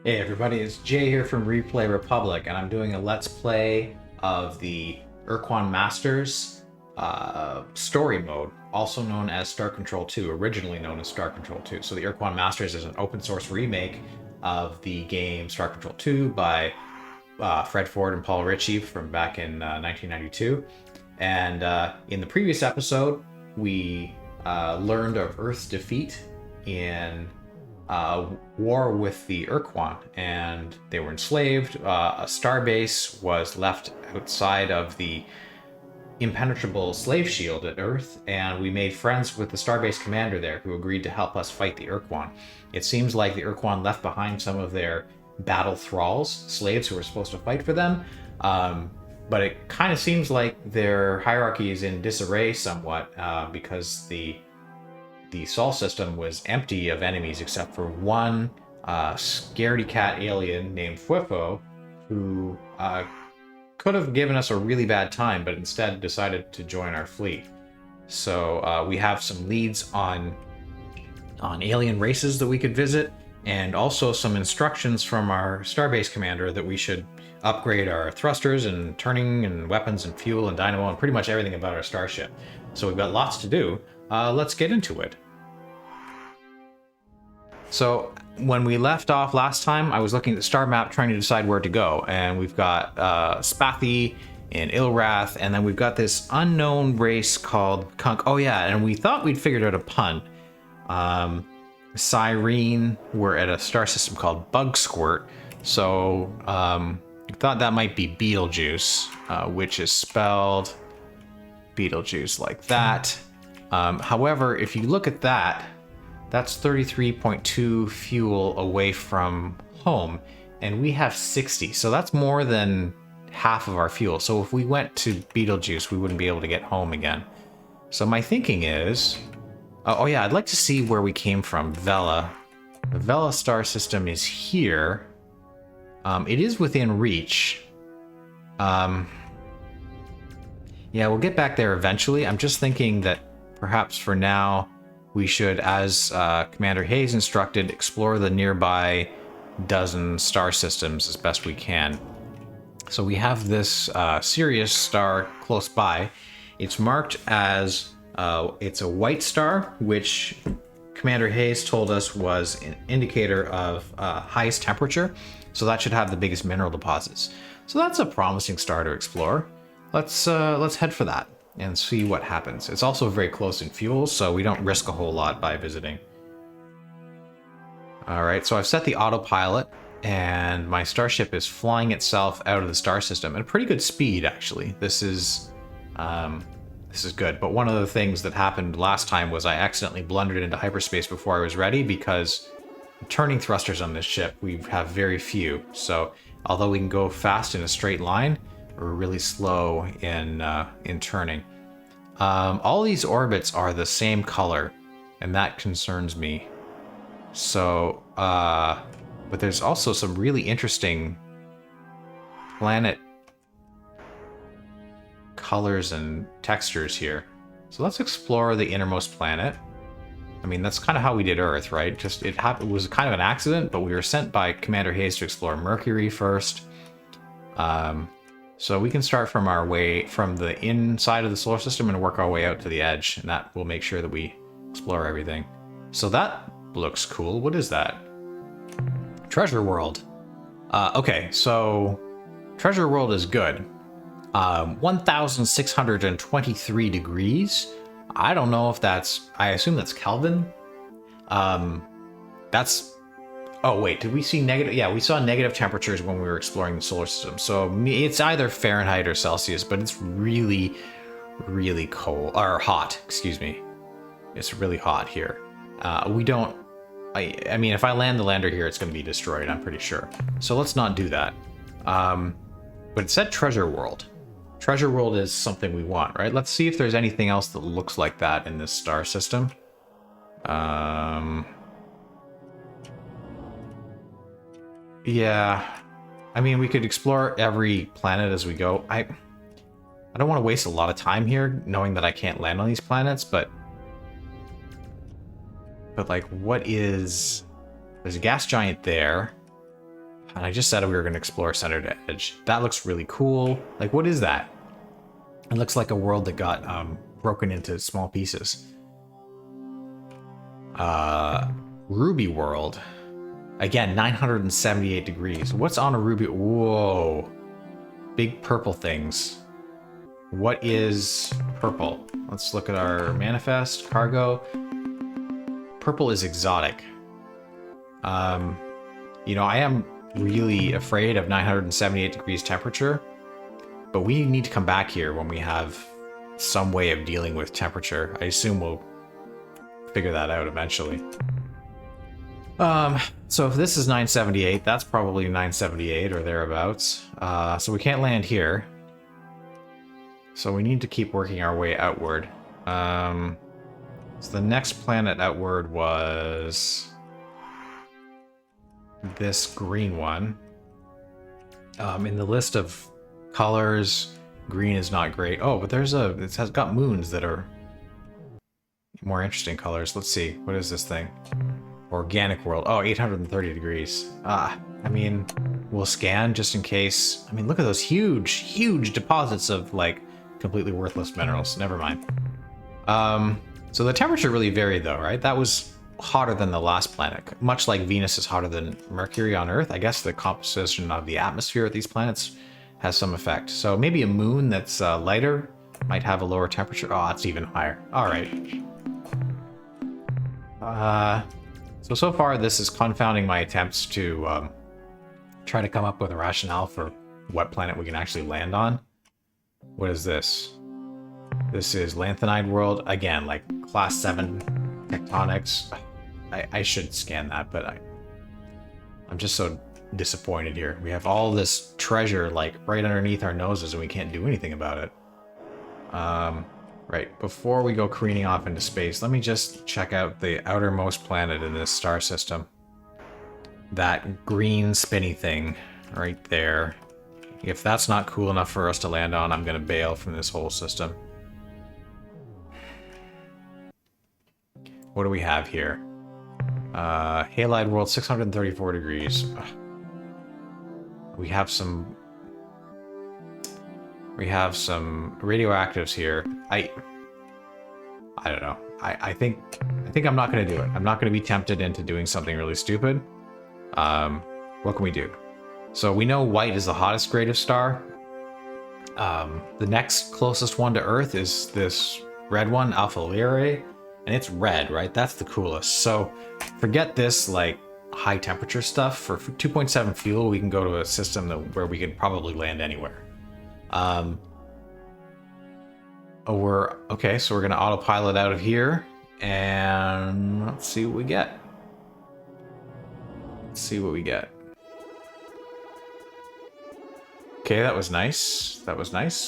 Hey everybody, it's Jay here from Replay Republic, and I'm doing a Let's Play of the Ur-Quan Masters story mode, also known as Star Control 2, originally known as Star Control 2. So the Ur-Quan Masters is an open source remake of the game Star Control 2 by Fred Ford and Paul Ritchie from back in 1992. And in the previous episode, we learned of Earth's defeat in war with the Ur-Quan, and they were enslaved. A starbase was left outside of the impenetrable slave shield at Earth, and we made friends with the starbase commander there, who agreed to help us fight the Ur-Quan. It seems like the Ur-Quan left behind some of their battle thralls, slaves who were supposed to fight for them, but it kind of seems like their hierarchy is in disarray somewhat, because the Sol system was empty of enemies except for one scaredy cat alien named Fuefo, who could have given us a really bad time, but instead decided to join our fleet. So we have some leads on alien races that we could visit, and also some instructions from our starbase commander that we should upgrade our thrusters and turning and weapons and fuel and dynamo and pretty much everything about our starship. So we've got lots to do. Let's get into it. So when we left off last time, I was looking at the star map trying to decide where to go, and we've got Spathi and Ilrath, and then we've got this unknown race called Kunk. Oh yeah, and we thought we'd figured out a pun. Cyrene were at a star system called Bug Squirt, so we thought that might be Betelgeuse, which is spelled Betelgeuse like that. However, if you look at that, that's 33.2 fuel away from home, and we have 60, so that's more than half of our fuel. So if we went to Betelgeuse, we wouldn't be able to get home again. So my thinking is, oh yeah, I'd like to see where we came from. Vela. The Vela star system is here. It is within reach. Yeah, we'll get back there eventually. I'm just thinking that perhaps for now, we should, as Commander Hayes instructed, explore the nearby dozen star systems as best we can. So we have this Sirius star close by. It's marked as, it's a white star, which Commander Hayes told us was an indicator of highest temperature. So that should have the biggest mineral deposits. So that's a promising star to explore. Let's head for that and see what happens. It's also very close in fuel, so we don't risk a whole lot by visiting. Alright, so I've set the autopilot, and my starship is flying itself out of the star system at a pretty good speed, actually. This is good, but one of the things that happened last time was I accidentally blundered into hyperspace before I was ready, because turning thrusters on this ship, we have very few. So although we can go fast in a straight line, we're really slow in turning. All these orbits are the same color, and that concerns me. So, but there's also some really interesting planet colors and textures here. So let's explore the innermost planet. I mean, that's kind of how we did Earth, right? Just it was kind of an accident, but we were sent by Commander Hayes to explore Mercury first. So we can start from the inside of the solar system and work our way out to the edge, and that will make sure that we explore everything. So that looks cool. What is that? Treasure World. Okay, so Treasure World is good. 1,623 degrees. I don't know if I assume that's Kelvin. Oh wait, did we see negative? Yeah, we saw negative temperatures when we were exploring the solar system. So it's either Fahrenheit or Celsius, but it's really, really cold, or hot, excuse me. It's really hot here. I mean, if I land the lander here, it's going to be destroyed, I'm pretty sure. So let's not do that. But it said Treasure World. Treasure World is something we want, right? Let's see if there's anything else that looks like that in this star system. Yeah, I mean, we could explore every planet as we go. I don't want to waste a lot of time here, knowing that I can't land on these planets, but like, what is... There's a gas giant there. And I just said we were going to explore center to edge. That looks really cool. Like, what is that? It looks like a world that got broken into small pieces. Ruby world. Again, 978 degrees. What's on a ruby? Whoa. Big purple things. What is purple? Let's look at our manifest, cargo. Purple is exotic. You know, I am really afraid of 978 degrees temperature, but we need to come back here when we have some way of dealing with temperature. I assume we'll figure that out eventually. So if this is 978, that's probably 978 or thereabouts. So we can't land here. So we need to keep working our way outward. So the next planet outward was this green one. In the list of colors, green is not great. Oh, but it has got moons that are more interesting colors. Let's see. What is this thing? Organic world. Oh, 830 degrees. I mean, we'll scan just in case. I mean, look at those huge deposits of, like, completely worthless minerals. Never mind. So the temperature really varied, though, right? That was hotter than the last planet. Much like Venus is hotter than Mercury on Earth, I guess the composition of the atmosphere of these planets has some effect. So maybe a moon that's lighter might have a lower temperature. Oh, it's even higher. All right. So far this is confounding my attempts to try to come up with a rationale for what planet we can actually land on. What is this? This is Lanthanide world. Again, like class 7 tectonics. I should scan that, but I'm just so disappointed here. We have all this treasure like right underneath our noses and we can't do anything about it. Right, before we go careening off into space, let me just check out the outermost planet in this star system. That green spinny thing right there. If that's not cool enough for us to land on, I'm gonna bail from this whole system. What do we have here? Halide world, 634 degrees. Ugh. We have some radioactives here. I don't know. I think I'm not gonna do it. I'm not gonna be tempted into doing something really stupid. What can we do? So we know white is the hottest grade of star. The next closest one to Earth is this red one, Alpha Lyrae, and it's red, right? That's the coolest. So forget this like high temperature stuff. For 2.7 fuel, we can go to a system where we could probably land anywhere. Okay, so we're gonna autopilot out of here, and let's see what we get. Okay, that was nice.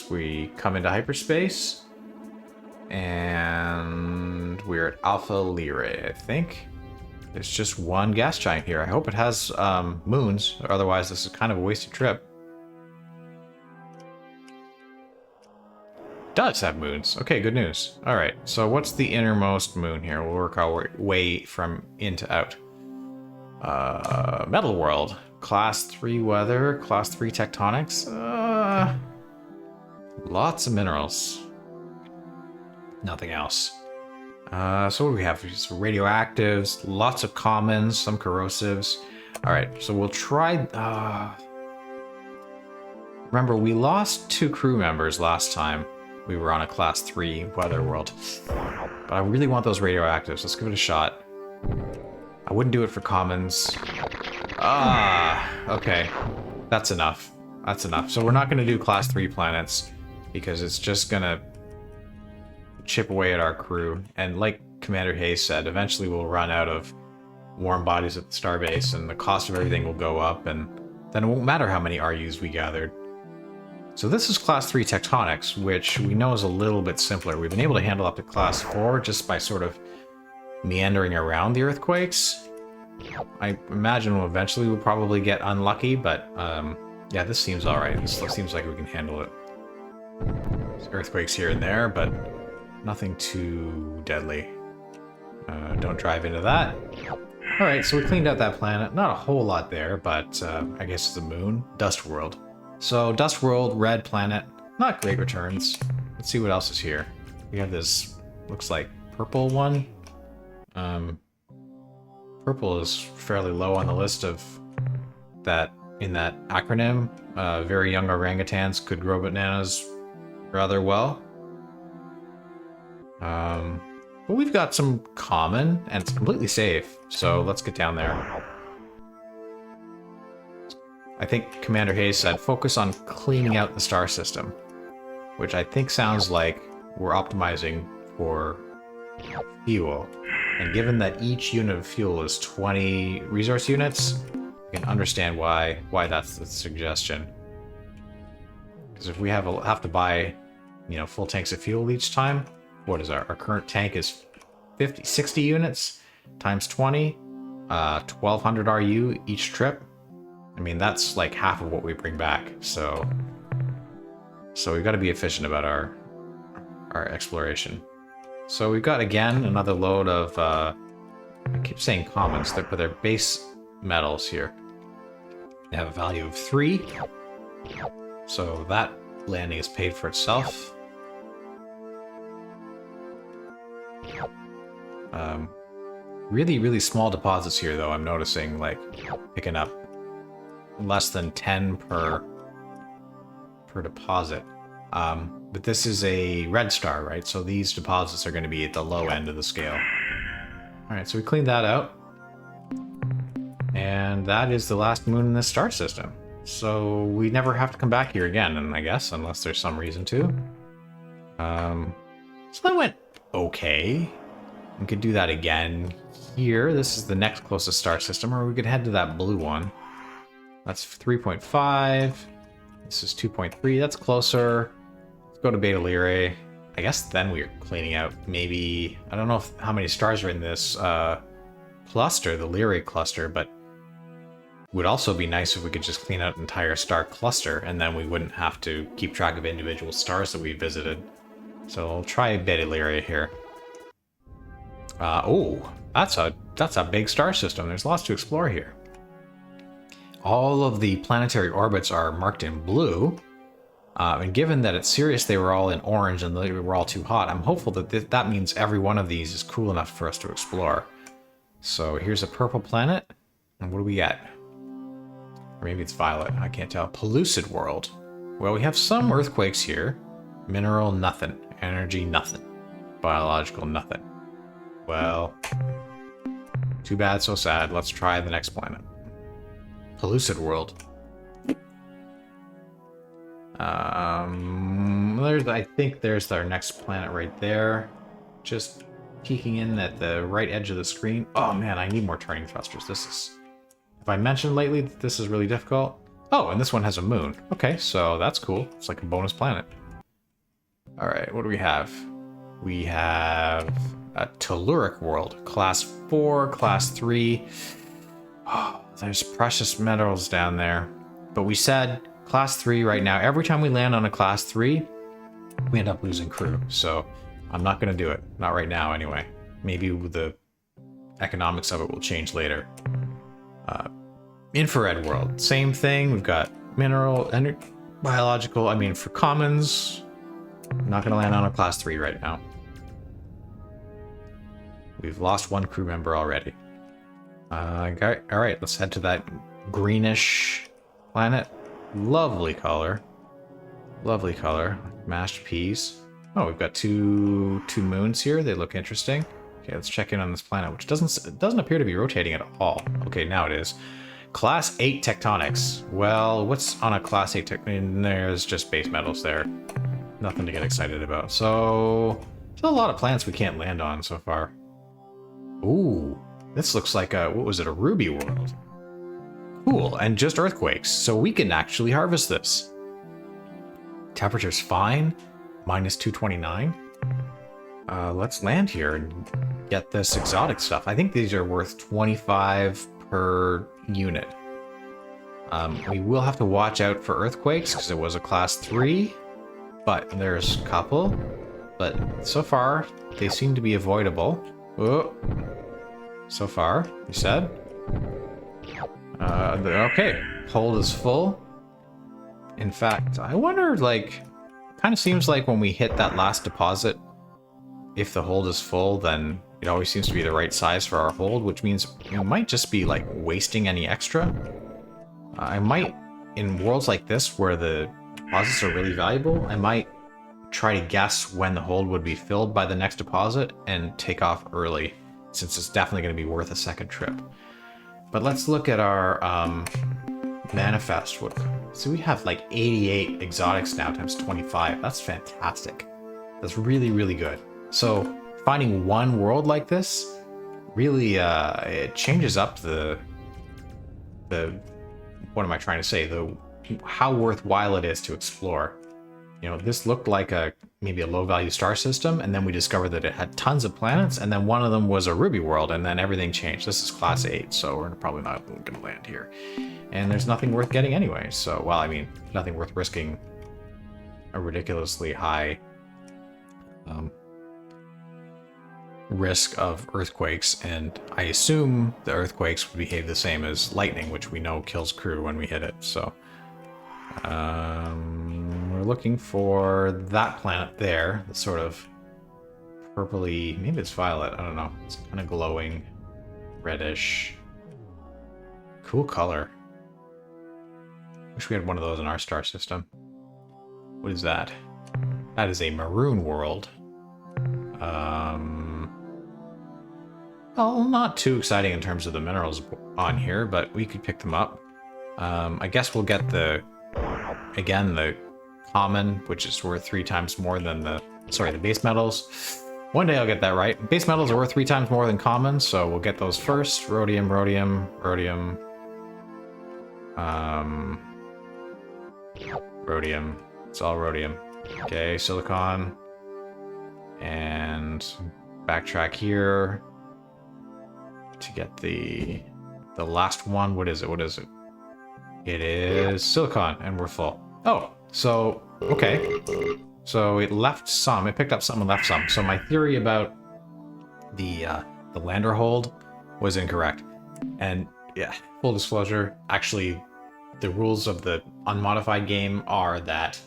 We come into hyperspace, and we're at Alpha Lyrae, I think. There's just one gas giant here. I hope it has moons, otherwise this is kind of a wasted trip. Does have moons. Okay, good news. All right, so what's the innermost moon here? We'll work our way from in to out. Metal world. Class 3 weather, class 3 tectonics. Lots of minerals. Nothing else. So what do we have? Some radioactives, lots of commons, some corrosives. All right, so we'll try... Remember, we lost 2 crew members last time we were on a class 3 weather world. But I really want those radioactives. Let's give it a shot. I wouldn't do it for commons. Okay. That's enough. So we're not going to do class 3 planets because it's just going to chip away at our crew. And like Commander Hayes said, eventually we'll run out of warm bodies at the starbase and the cost of everything will go up, and then it won't matter how many RUs we gathered. So this is class 3 tectonics, which we know is a little bit simpler. We've been able to handle up to class 4 just by sort of meandering around the earthquakes. I imagine eventually we'll probably get unlucky, but yeah, this seems alright. This seems like we can handle it. There's earthquakes here and there, but nothing too deadly. Don't drive into that. Alright, so we cleaned out that planet. Not a whole lot there, but I guess it's the moon. Dust World. So, Dust World, red planet. Not great returns. Let's see what else is here. We have this, looks like purple one. Purple is fairly low on the list of that, in that acronym. Very young orangutans could grow bananas rather well. But we've got some common, and it's completely safe, so let's get down there. I think Commander Hayes said, focus on cleaning out the star system, which I think sounds like we're optimizing for fuel. And given that each unit of fuel is 20 resource units, you can understand why that's the suggestion. Because if we have to buy, you know, full tanks of fuel each time, what is our current tank is 60 units times 20, 1200 RU each trip. I mean, that's like half of what we bring back. So we've got to be efficient about our exploration. So we've got again another load of I keep saying commons, but they're base metals here. They have a value of 3. So that landing is paid for itself. Really, really small deposits here, though. I'm noticing, like, picking up less than 10 per deposit. But this is a red star, right? So these deposits are going to be at the low end of the scale. Alright, so we cleaned that out. And that is the last moon in this star system. So we never have to come back here again, and I guess, unless there's some reason to. So that went okay. We could do that again here. This is the next closest star system, or we could head to that blue one. That's 3.5. This is 2.3. That's closer. Let's go to Beta Lyrae. I guess then we're cleaning out maybe... I don't know how many stars are in this cluster, the Lyrae cluster, but it would also be nice if we could just clean out an entire star cluster, and then we wouldn't have to keep track of individual stars that we visited. So we'll try Beta Lyrae here. Oh, that's a big star system. There's lots to explore here. All of the planetary orbits are marked in blue, and given that it's Sirius, they were all in orange and they were all too hot. I'm hopeful that that means every one of these is cool enough for us to explore. So here's a purple planet, and what do we get? Or maybe it's violet, I can't tell. Pellucid world. Well, we have some earthquakes here. Mineral, nothing. Energy, nothing. Biological, nothing. Well, too bad, so sad. Let's try the next planet. Pellucid world. I think there's our next planet right there. Just peeking in at the right edge of the screen. Oh man, I need more turning thrusters. This is... Have I mentioned lately that this is really difficult? Oh, and this one has a moon. Okay, so that's cool. It's like a bonus planet. Alright, what do we have? We have a telluric world. Class 4, Class 3. Oh, there's precious metals down there. But we said Class 3 right now. Every time we land on a Class 3, we end up losing crew. So I'm not going to do it. Not right now, anyway. Maybe the economics of it will change later. Infrared world. Same thing. We've got mineral, biological. I mean, for commons, I'm not going to land on a Class 3 right now. We've lost one crew member already. Alright, let's head to that greenish planet. Lovely color. Lovely color. Mashed peas. Oh, we've got two moons here. They look interesting. Okay, let's check in on this planet, which doesn't appear to be rotating at all. Okay, now it is. Class 8 tectonics. Well, what's on a Class 8 tectonic? There's just base metals there. Nothing to get excited about. So, there's a lot of planets we can't land on so far. Ooh, this looks like a, what was it, a ruby world. Cool, and just earthquakes, so we can actually harvest this. Temperature's fine, minus 229. Let's land here and get this exotic stuff. I think these are worth 25 per unit. We will have to watch out for earthquakes because it was a Class 3, but there's a couple. But so far, they seem to be avoidable. Oh. so far, you said? Okay, hold is full. In fact, I wonder, like, kind of seems like when we hit that last deposit, if the hold is full, then it always seems to be the right size for our hold, which means we might just be, like, wasting any extra. I might, in worlds like this where the deposits are really valuable, I might try to guess when the hold would be filled by the next deposit and take off early, since it's definitely going to be worth a second trip. But let's look at our manifest. So we have like 88 exotics now times 25. That's fantastic. That's really, really good. So finding one world like this really it changes up the what am I trying to say? How worthwhile it is to explore. You know, this looked like maybe a low-value star system, and then we discovered that it had tons of planets, and then one of them was a ruby world, and then everything changed. This is class 8, so we're probably not going to land here. And there's nothing worth getting anyway, so, well, I mean, nothing worth risking a ridiculously high risk of earthquakes, and I assume the earthquakes would behave the same as lightning, which we know kills crew when we hit it, so... we're looking for that planet there, the sort of purpley, maybe it's violet, I don't know. It's kind of glowing, reddish. Cool color. Wish we had one of those in our star system. What is that? That is a maroon world. Well, not too exciting in terms of the minerals on here, but we could pick them up. I guess we'll get the common, which is worth 3 times more than the base metals. One day I'll get that right. Base metals are worth 3 times more than common, so we'll get those first. Rhodium, rhodium, rhodium. Rhodium. It's all rhodium. Okay, silicon. And backtrack here to get the last one. What is it? What is it? It is silicon, and we're full. Oh, so, okay. So it left some. It picked up some and left some. So my theory about the lander hold was incorrect. And yeah, full disclosure, actually, the rules of the unmodified game are that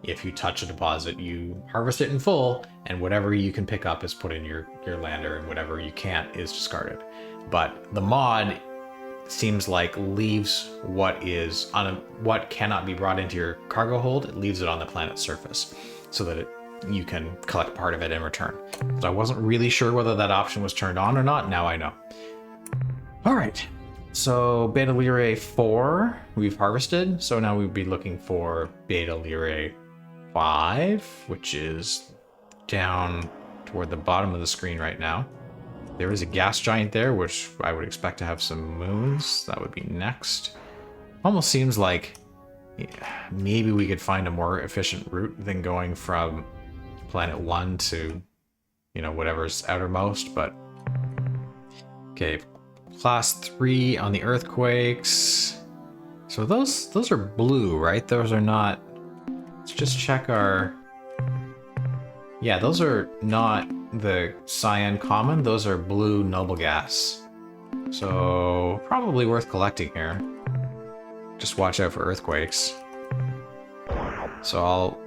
if you touch a deposit, you harvest it in full, and whatever you can pick up is put in your lander, and whatever you can't is discarded. But the mod seems like leaves what cannot be brought into your cargo hold. It leaves it on the planet's surface so that you can collect part of it in return. So I wasn't really sure whether that option was turned on or not. Now I know. All right. So Beta Lyrae 4 we've harvested. So now we'd be looking for Beta Lyrae 5, which is down toward the bottom of the screen right now. There is a gas giant there, which I would expect to have some moons. That would be next. Almost seems like maybe we could find a more efficient route than going from planet 1 to, you know, whatever's outermost, but... Okay, class 3 on the earthquakes. So those are blue, right? Those are not... Let's just check our... Yeah, those are not the cyan common, those are blue noble gas. So probably worth collecting here. Just watch out for earthquakes. So I'll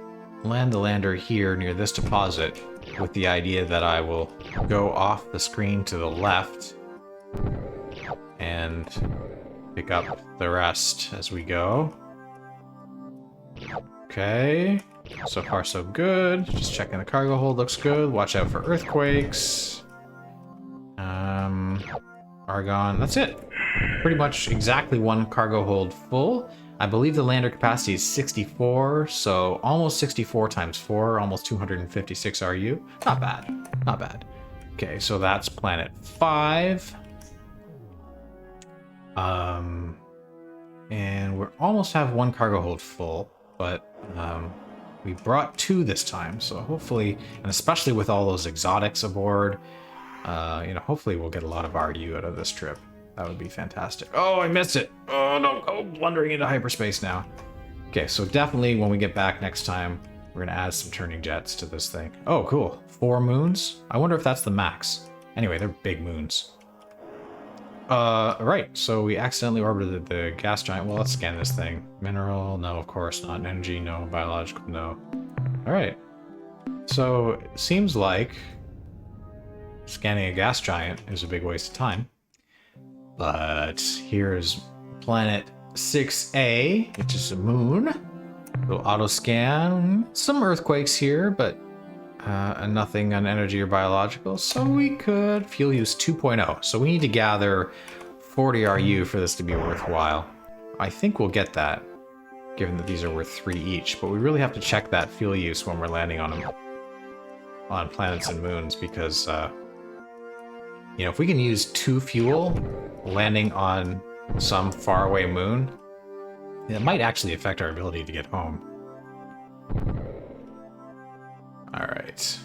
land the lander here near this deposit with the idea that I will go off the screen to the left and pick up the rest as we go. Okay. So far, so good. Just checking the cargo hold looks good. Watch out for earthquakes. Argon. That's it. Pretty much exactly one cargo hold full. I believe the lander capacity is 64, so almost 64 times 4, almost 256 RU. Not bad. Not bad. Okay, so that's planet 5. And we almost have one cargo hold full, but we brought 2 this time, so hopefully, and especially with all those exotics aboard, you know, hopefully we'll get a lot of RU out of this trip. That would be fantastic. Oh, I missed it! Oh no, oh, blundering into hyperspace now. Okay, so definitely when we get back next time, we're gonna add some turning jets to this thing. Oh, cool. 4 moons? I wonder if that's the max. Anyway, they're big moons. Right. So we accidentally orbited the gas giant. Well, let's scan this thing. Mineral, no, of course not. Energy, no. Biological, no. All right. So it seems like scanning a gas giant is a big waste of time. But here's planet 6A, which is a moon. We'll auto scan. Some earthquakes here, but nothing on energy or biological. So we could fuel use 2.0. So we need to gather 40 RU for this to be worthwhile. I think we'll get that, given that these are worth 3 each. But we really have to check that fuel use when we're landing on them, on planets and moons, because you know, if we can use 2 fuel landing on some faraway moon, it might actually affect our ability to get home. Alright.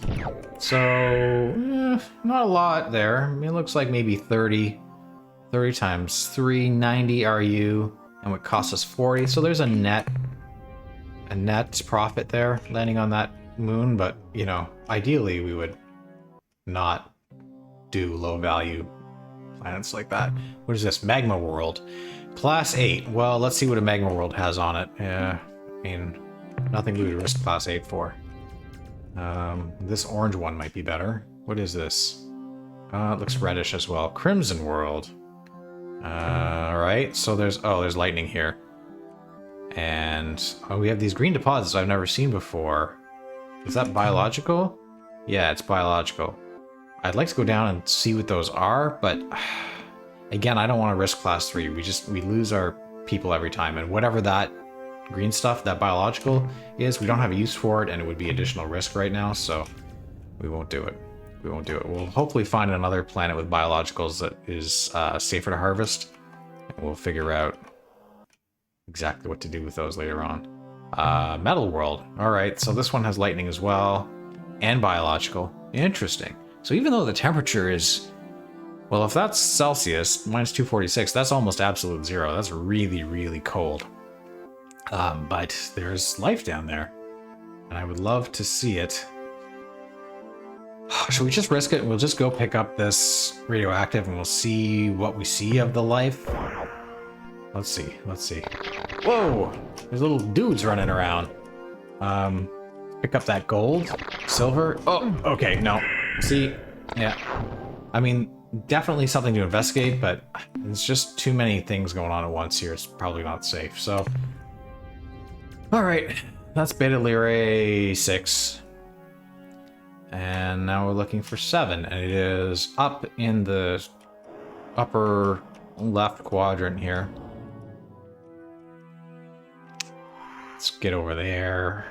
So, not a lot there. I mean, it looks like maybe 30 times 3, 90 RU, and would cost us 40. So there's a net profit there landing on that moon, but, you know, ideally we would not do low value planets like that. What is this? Magma World. Class 8. Well, let's see what a Magma World has on it. I mean, nothing we would risk Class 8 for. This orange one might be better. What is this? It looks reddish as well. Crimson World. Alright, so there's lightning here. And we have these green deposits I've never seen before. Is that biological? Yeah, it's biological. I'd like to go down and see what those are, but again, I don't want to risk class 3. We lose our people every time, and whatever that green stuff, that biological is, we don't have a use for it, and it would be additional risk right now, so we won't do it. We won't do it. We'll hopefully find another planet with biologicals that is safer to harvest, and we'll figure out exactly what to do with those later on. Metal World. Alright, so this one has lightning as well, and biological. Interesting. So even though the temperature is, well, if that's Celsius, minus 246, that's almost absolute zero. That's really, really cold. But there's life down there, and I would love to see it. Should we just risk it? We'll just go pick up this radioactive, and we'll see what we see of the life. Let's see. Let's see. Whoa! There's little dudes running around. Pick up that gold, silver. Oh, okay, no. See, yeah. I mean, definitely something to investigate, but there's just too many things going on at once here. It's probably not safe, so. Alright, that's Beta Lyrae 6. And now we're looking for 7, and it is up in the upper left quadrant here. Let's get over there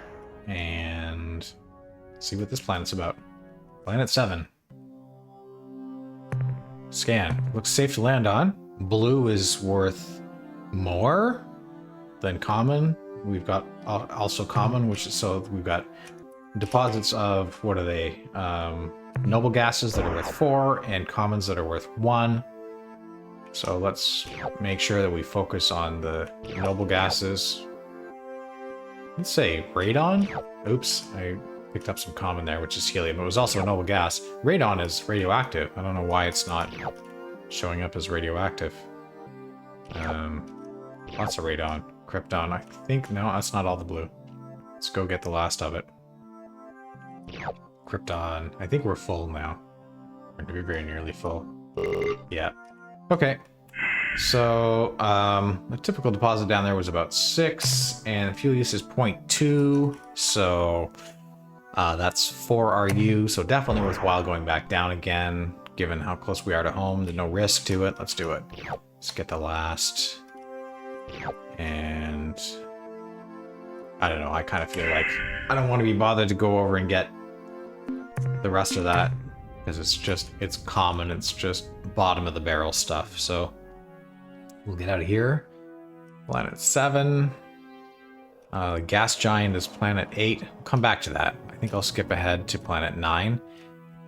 and see what this planet's about. Planet 7. Scan. Looks safe to land on. Blue is worth more than common. We've got also common, which is, so we've got deposits of, what are they? Noble gases that are worth 4 and commons that are worth 1. So let's make sure that we focus on the noble gases. Let's say radon. Oops, I picked up some common there, which is helium. It was also a noble gas. Radon is radioactive. I don't know why it's not showing up as radioactive. Lots of radon. Krypton, I think. No, that's not all the blue. Let's go get the last of it. Krypton. I think we're full now. We're going to be very nearly full. Yeah. Okay. So, the typical deposit down there was about 6, and fuel use is 0.2, so that's 4 RU, so definitely worthwhile going back down again, given how close we are to home. There's no risk to it. Let's do it. Let's get the last. And I don't know, I kind of feel like I don't want to be bothered to go over and get the rest of that, because it's common, it's just bottom of the barrel stuff, so we'll get out of here. Planet 7. The gas giant is planet 8. We'll come back to that. I think I'll skip ahead to planet 9,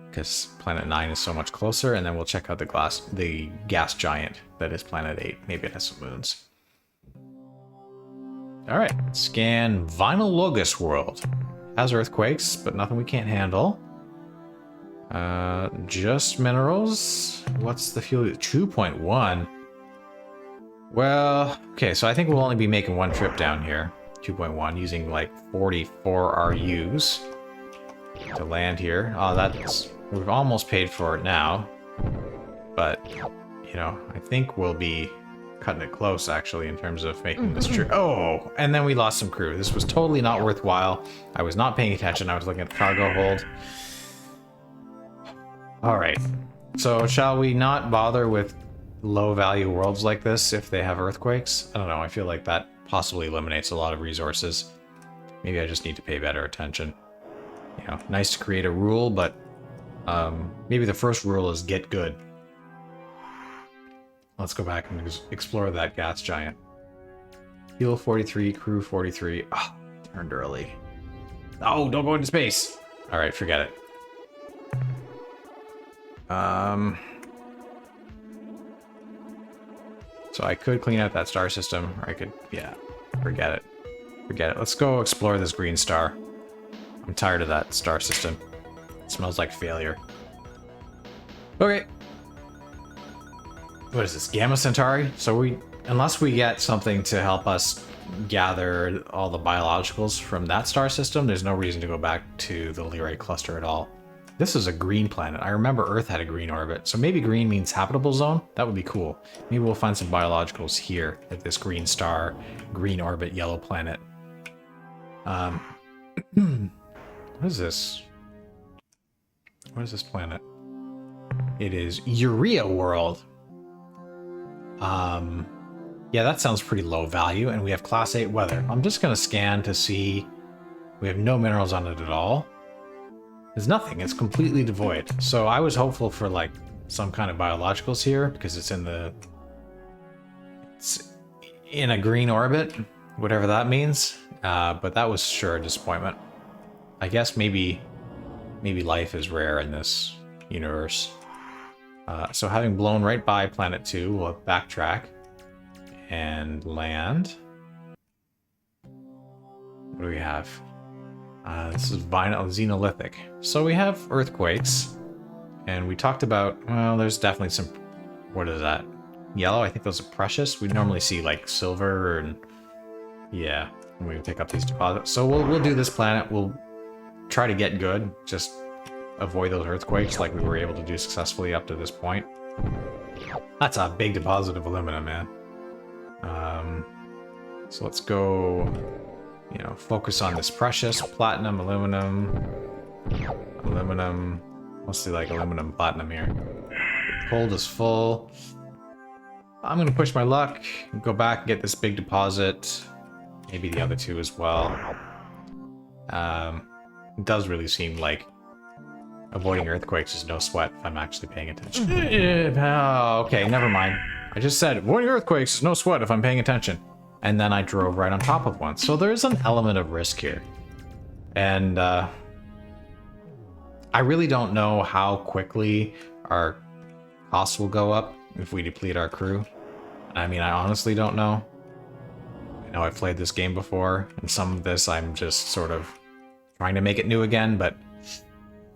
because planet 9 is so much closer, and then we'll check out the gas giant that is planet 8. Maybe it has some moons. Alright, scan Vinyl Logos World. Has earthquakes, but nothing we can't handle. Just minerals. What's the fuel? 2.1. Well, okay, so I think we'll only be making one trip down here. 2.1, using like 44 RUs to land here. Oh, we've almost paid for it now. But, you know, I think we'll be cutting it close, actually, in terms of making this trip. Oh, and then we lost some crew. This was totally not worthwhile. I was not paying attention. I was looking at the cargo hold. All right. So shall we not bother with low-value worlds like this if they have earthquakes? I don't know. I feel like that possibly eliminates a lot of resources. Maybe I just need to pay better attention. You know, nice to create a rule, but maybe the first rule is get good. Let's go back and explore that gas giant. Fuel 43, crew 43. Oh, turned early. Oh, don't go into space. All right, forget it. So I could clean out that star system, or I could, yeah, forget it. Forget it. Let's go explore this green star. I'm tired of that star system. It smells like failure. Okay. What is this? Gamma Centauri? So unless we get something to help us gather all the biologicals from that star system, there's no reason to go back to the Lyrae cluster at all. This is a green planet. I remember Earth had a green orbit, so maybe green means habitable zone? That would be cool. Maybe we'll find some biologicals here at this green star, green orbit, yellow planet. What is this? What is this planet? It is Urea World. Yeah, that sounds pretty low value, and we have class 8 weather. I'm just gonna scan to see. We have no minerals on it at all. There's nothing, it's completely devoid. So I was hopeful for like some kind of biologicals here because it's in a green orbit, whatever that means. But that was sure a disappointment. I guess maybe life is rare in this universe. So having blown right by planet 2, we'll backtrack and land. What do we have? This is Xenolithic. So we have earthquakes, and we talked about, well, there's definitely some, what is that? Yellow? I think those are precious. We normally see like silver and, yeah, when we pick up these deposits. So we'll do this planet. We'll try to get good, just avoid those earthquakes like we were able to do successfully up to this point. That's a big deposit of aluminum, man. So let's go, you know, focus on this precious platinum, aluminum, mostly like aluminum, platinum here. Hold is full. I'm gonna push my luck, go back and get this big deposit, maybe the other two as well. It does really seem like avoiding earthquakes is no sweat if I'm actually paying attention. Okay, never mind. I just said avoiding earthquakes is no sweat if I'm paying attention. And then I drove right on top of one. So there is an element of risk here. And I really don't know how quickly our costs will go up if we deplete our crew. I mean, I honestly don't know. I know I've played this game before, and some of this I'm just sort of trying to make it new again, but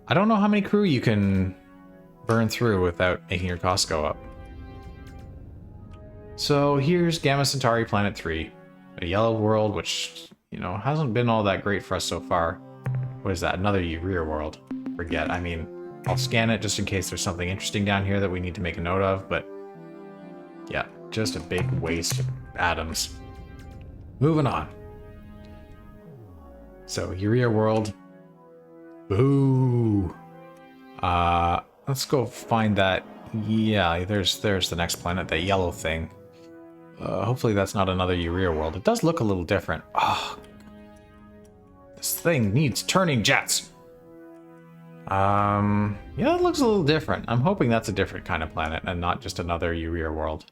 I don't know how many crew you can burn through without making your costs go up. So here's Gamma Centauri Planet 3, a yellow world, which, you know, hasn't been all that great for us so far. What is that? Another Urea world. Forget. I mean, I'll scan it just in case there's something interesting down here that we need to make a note of, but yeah, just a big waste of atoms. Moving on. So, Urea world. Boo! Let's go find that. Yeah, there's the next planet, that yellow thing. Hopefully that's not another Urea world. It does look a little different. Oh, this thing needs turning jets. Yeah, it looks a little different. I'm hoping that's a different kind of planet and not just another Urea world.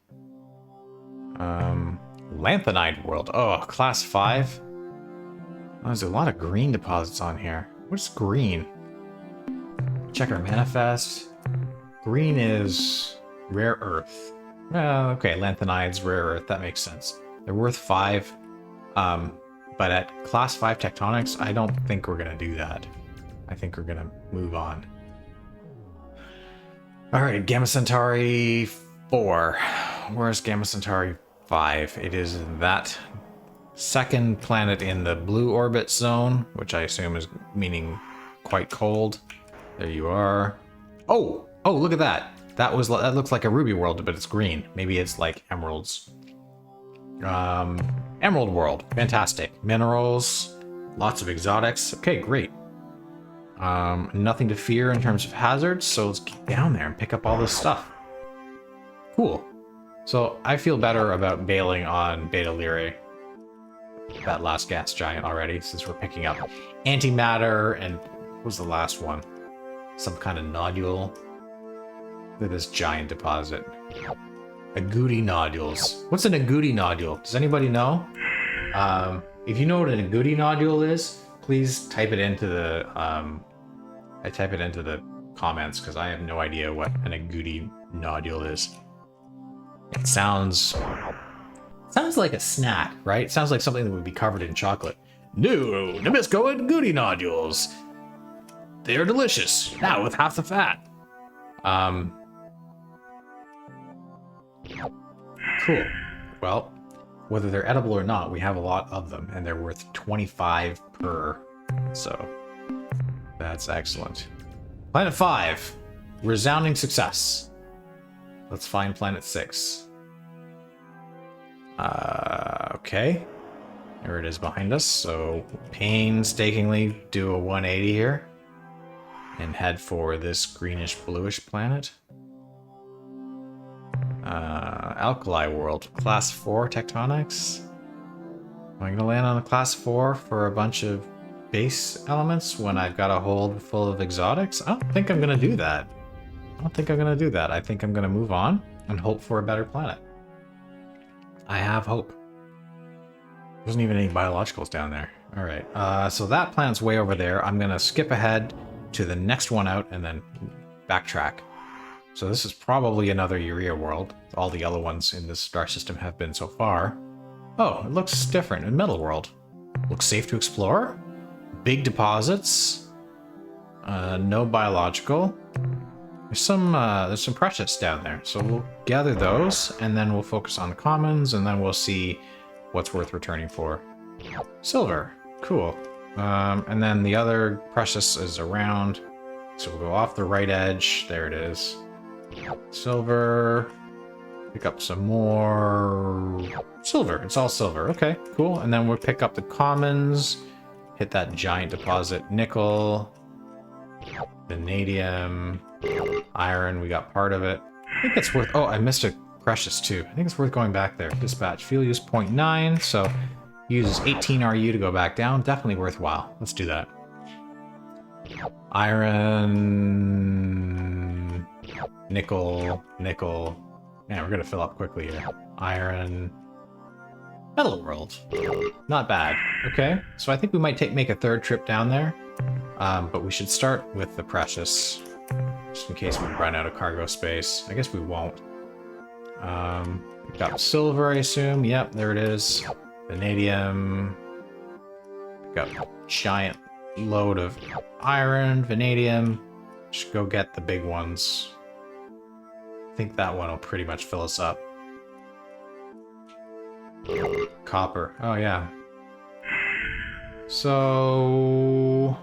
Lanthanide world. Oh, class 5. Oh, there's a lot of green deposits on here. What's green? Check our manifest. Green is rare earth. Okay, lanthanides, rare earth, that makes sense. They're worth 5. But at class 5 tectonics, I don't think we're gonna do that. I think we're gonna move on. Alright, Gamma Centauri 4. Where's Gamma Centauri 5? It is that second planet in the blue orbit zone, which I assume is meaning quite cold. There you are. Oh! Oh, look at that! That looks like a ruby world, but it's green. Maybe it's like emeralds. Emerald world. Fantastic. Minerals. Lots of exotics. Okay, great. Nothing to fear in terms of hazards, so let's get down there and pick up all this stuff. Cool. So I feel better about bailing on Beta Lyrae, that last gas giant already, since we're picking up antimatter and what was the last one? Some kind of nodule. Look at this giant deposit. Agouti nodules. What's an agouti nodule? Does anybody know? If you know what an agouti nodule is, please type it into the comments, because I have no idea what an agouti nodule is. It sounds like a snack, right? It sounds like something that would be covered in chocolate. New Nabisco and agouti nodules. They are delicious, now with half the fat. Cool. Well, whether they're edible or not, we have a lot of them, and they're worth 25 per. So, that's excellent. Planet 5. Resounding success. Let's find Planet 6. Okay. There it is behind us, so painstakingly do a 180 here. And head for this greenish-bluish planet. Alkali world. Class 4 tectonics. Am I going to land on a class 4 for a bunch of base elements when I've got a hold full of exotics? I don't think I'm going to do that. I think I'm going to move on and hope for a better planet. I have hope. There wasn't even any biologicals down there. Alright, so that planet's way over there. I'm going to skip ahead to the next one out and then backtrack. So this is probably another urea world. All the yellow ones in this star system have been so far. Oh, it looks different. A metal world. Looks safe to explore. Big deposits. No biological. There's some precious down there. So we'll gather those, and then we'll focus on the commons, and then we'll see what's worth returning for. Silver. Cool. And then the other precious is around. So we'll go off the right edge. There it is. Silver. Pick up some more silver. It's all silver. Okay, cool. And then we'll pick up the commons. Hit that giant deposit. Nickel. Vanadium. Iron. We got part of it. I think it's worth... Oh, I missed a precious too. I think it's worth going back there. Dispatch. Fuel use 0.9. So uses 18 RU to go back down. Definitely worthwhile. Let's do that. Iron... Nickel. Nickel. Man, we're gonna fill up quickly here. Iron. Metal world. Not bad. Okay, so I think we might make a third trip down there. But we should start with the precious. Just in case we run out of cargo space. I guess we won't. We've got silver, I assume. Yep, there it is. Vanadium. We've got a giant load of iron, vanadium. Just go get the big ones. I think that one will pretty much fill us up. Copper. Oh yeah. So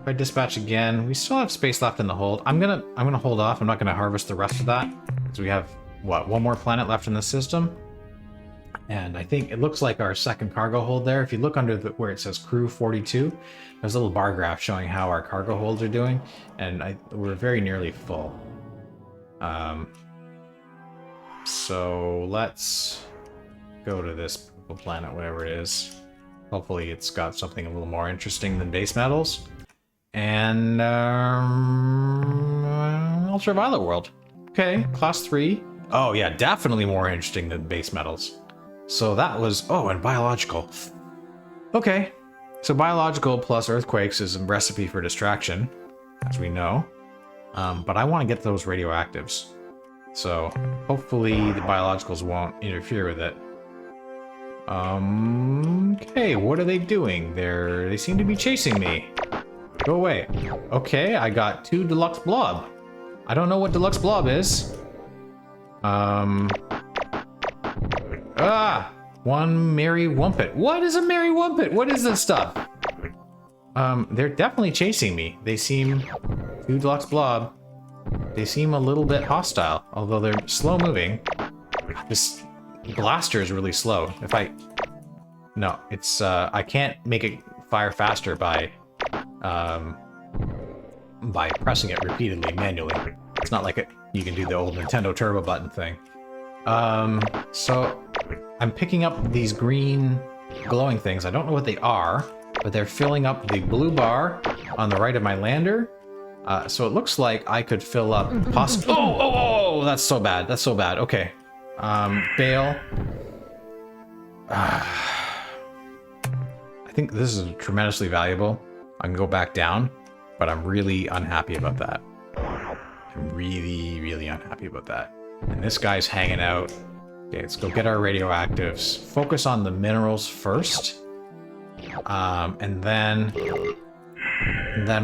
if I dispatch again, we still have space left in the hold. I'm gonna hold off. I'm not gonna harvest the rest of that because we have what, one more planet left in the system. And I think it looks like our second cargo hold there. If you look under where it says crew 42, there's a little bar graph showing how our cargo holds are doing, and we're very nearly full. So let's go to this planet, whatever it is. Hopefully it's got something a little more interesting than base metals. And ultraviolet world. Okay, class 3. Oh yeah, definitely more interesting than base metals. So that was, oh, and biological. Okay, so biological plus earthquakes is a recipe for distraction, as we know. But I want to get those radioactives. So hopefully the biologicals won't interfere with it. Okay, what are they doing? They seem to be chasing me. Go away. Okay, I got 2 deluxe blob. I don't know what Deluxe Blob is. One Merry Wumpet. What is a Merry Wumpet? What is this stuff? They're definitely chasing me. They seem... Two Deluxe Blob. They seem a little bit hostile, although they're slow moving. This blaster is really slow. If I... No, it's, I can't make it fire faster by pressing it repeatedly manually. It's not like you can do the old Nintendo Turbo button thing. So I'm picking up these green glowing things. I don't know what they are, but they're filling up the blue bar on the right of my lander. So it looks like I could fill up Oh, that's so bad. That's so bad. Okay. Bail. I think this is tremendously valuable. I can go back down, but I'm really unhappy about that. I'm really, really unhappy about that. And this guy's hanging out. Okay, let's go get our radioactives. Focus on the minerals first. And then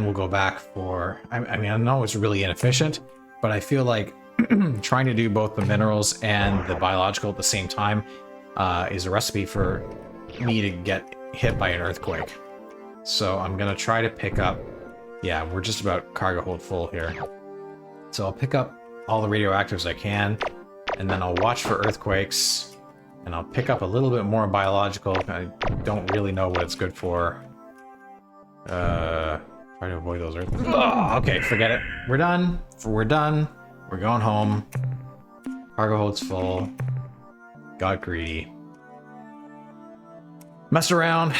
we'll go back for... I mean, I know it's really inefficient, but I feel like trying to do both the minerals and the biological at the same time is a recipe for me to get hit by an earthquake. So I'm gonna try to pick up... Yeah, we're just about cargo hold full here. So I'll pick up all the radioactives I can, and then I'll watch for earthquakes, and I'll pick up a little bit more biological. I don't really know what it's good for. Try to avoid those earthquakes. Oh, okay, forget it. We're done. We're done. We're going home. Cargo hold's full. Got greedy. Messed around.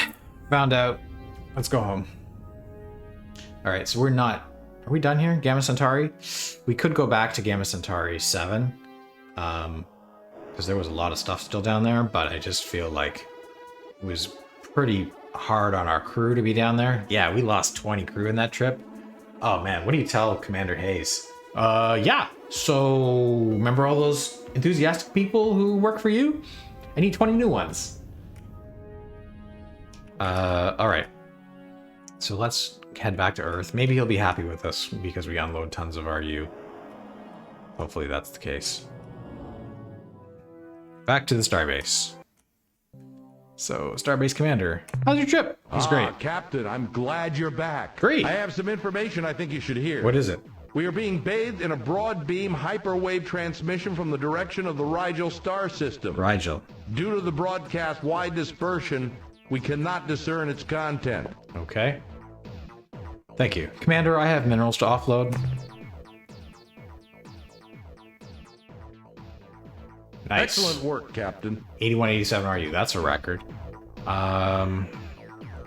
Found out. Let's go home. Alright, so we're not... Are we done here? Gamma Centauri? We could go back to Gamma Centauri 7. Because there was a lot of stuff still down there, but I just feel like it was pretty hard on our crew to be down there. Yeah, we lost 20 crew in that trip. Oh man, what do you tell Commander Hayes? Yeah. So, remember all those enthusiastic people who work for you? I need 20 new ones. Alright. So let's head back to Earth. Maybe he'll be happy with us because we unload tons of RU. Hopefully that's the case. Back to the starbase. So, Starbase Commander, how's your trip? He's great. Captain, I'm glad you're back. Great. I have some information I think you should hear. What is it? We are being bathed in a broad beam hyperwave transmission from the direction of the Rigel star system. Rigel. Due to the broadcast wide dispersion, we cannot discern its content. Okay. Thank you. Commander, I have minerals to offload. Nice. Excellent work, Captain. 8187 RU, that's a record.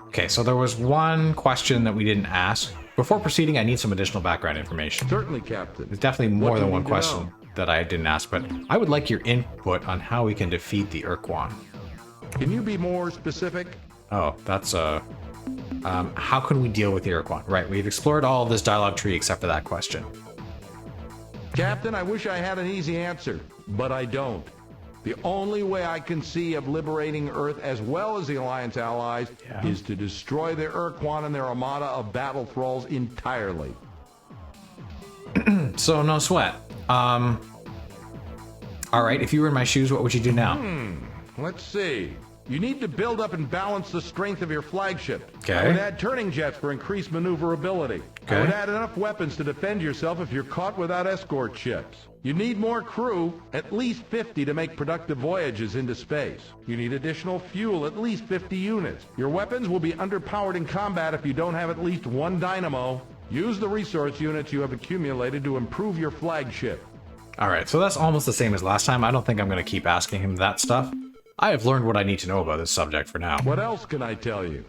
Okay, so there was one question that we didn't ask. Before proceeding, I need some additional background information. Certainly, Captain. There's definitely more than one question know? that I didn't ask, but I would like your input on how we can defeat the Ur-Quan. Can you be more specific? Oh, that's how can we deal with the Ur-Quan? Right, we've explored all of this dialogue tree except for that question. Captain, I wish I had an easy answer, but I don't. The only way I can see of liberating Earth as well as the Alliance allies is to destroy the Ur-Quan and their armada of battle thralls entirely. So, no sweat. Alright, if you were in my shoes, what would you do now? Let's see. You need to build up and balance the strength of your flagship. Okay. I would add turning jets for increased maneuverability. Okay. I would add enough weapons to defend yourself if you're caught without escort ships. You need more crew, at least 50 to make productive voyages into space. You need additional fuel, at least 50 units. Your weapons will be underpowered in combat if you don't have at least one dynamo. Use the resource units you have accumulated to improve your flagship. Alright, so that's almost the same as last time. I don't think I'm going to keep asking him that stuff. I have learned what I need to know about this subject for now. What else can I tell you?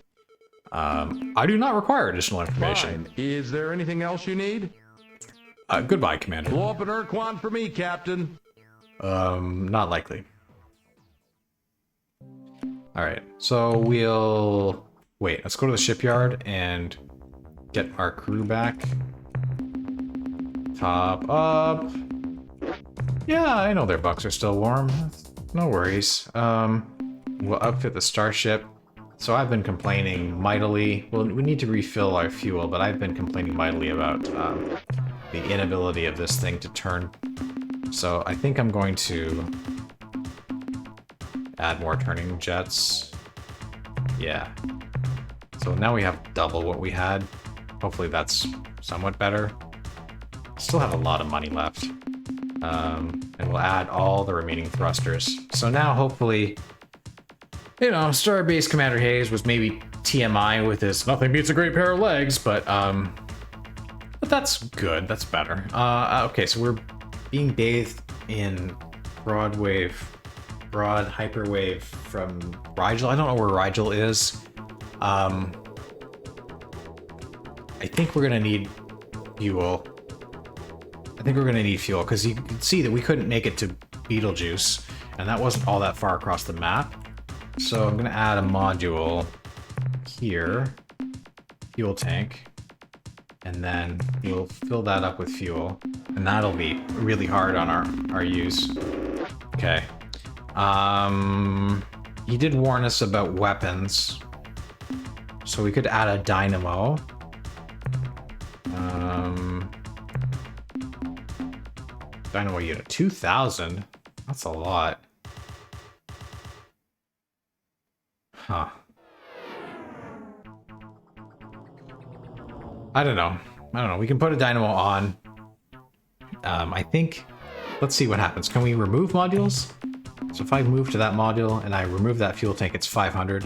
I do not require additional information. Fine. Is there anything else you need? Goodbye, Commander. Blow up an Ur-Quan for me, Captain. Not likely. Alright, so we'll... Wait, let's go to the shipyard and get our crew back. Top up. Yeah, I know their bucks are still warm. No worries. We'll outfit the starship. So I've been complaining mightily. Well, we need to refill our fuel, but I've been complaining mightily about the inability of this thing to turn. So I think I'm going to add more turning jets. Yeah. So now we have double what we had. Hopefully that's somewhat better. Still have a lot of money left. And we'll add all the remaining thrusters. So now hopefully, you know, Starbase Commander Hayes was maybe TMI with his nothing beats a great pair of legs, but that's good. That's better. Okay, so we're being bathed in broad hyperwave from Rigel. I don't know where Rigel is. I think we're gonna need fuel. Because you can see that we couldn't make it to Betelgeuse, and that wasn't all that far across the map. So I'm gonna add a module here, fuel tank, and then you'll fill that up with fuel, and that'll be really hard on our use. Okay. He did warn us about weapons, so we could add a dynamo. Dynamo unit 2,000. That's a lot. Huh. I don't know. We can put a dynamo on. I think. Let's see what happens. Can we remove modules? So if I move to that module and I remove that fuel tank, it's 500.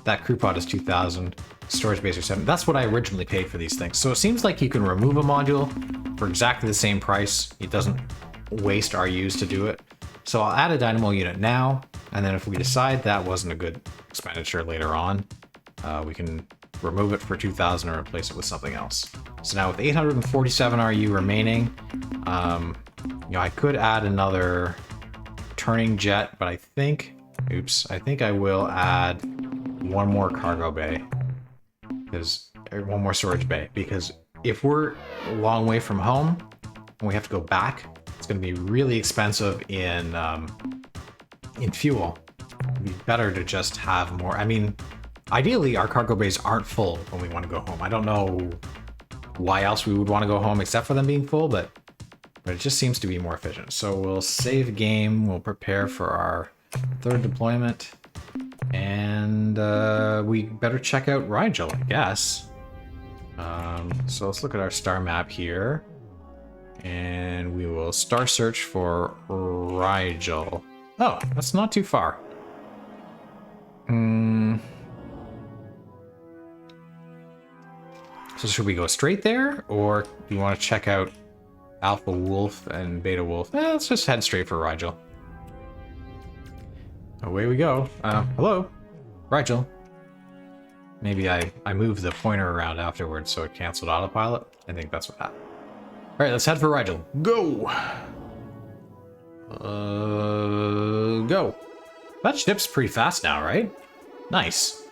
That crew pod is 2,000. Storage base are 7. That's what I originally paid for these things. So it seems like you can remove a module for exactly the same price. It doesn't waste our use to do it. So I'll add a dynamo unit now, and then if we decide that wasn't a good expenditure later on, we can remove it for 2,000 or replace it with something else. So now with 847 RU remaining, you know, I could add another turning jet, but I think I will add one more cargo bay, or one more storage bay, because if we're a long way from home and we have to go back, it's going to be really expensive in fuel. It'd be better to just have more. I mean, ideally our cargo bays aren't full when we want to go home. I don't know why else we would want to go home except for them being full, but it just seems to be more efficient. So we'll save game, we'll prepare for our third deployment, and we better check out Rigel, I guess. So let's look at our star map here, and we will star search for Rigel. Oh, that's not too far. So should we go straight there, or do you want to check out Alpha Wolf and Beta Wolf? Let's just head straight for Rigel. Away we go. Hello, Rigel. Maybe I moved the pointer around afterwards so it canceled autopilot. I think that's what happened. All right, let's head for Rigel. Go! Go. That ship's pretty fast now, right? Nice.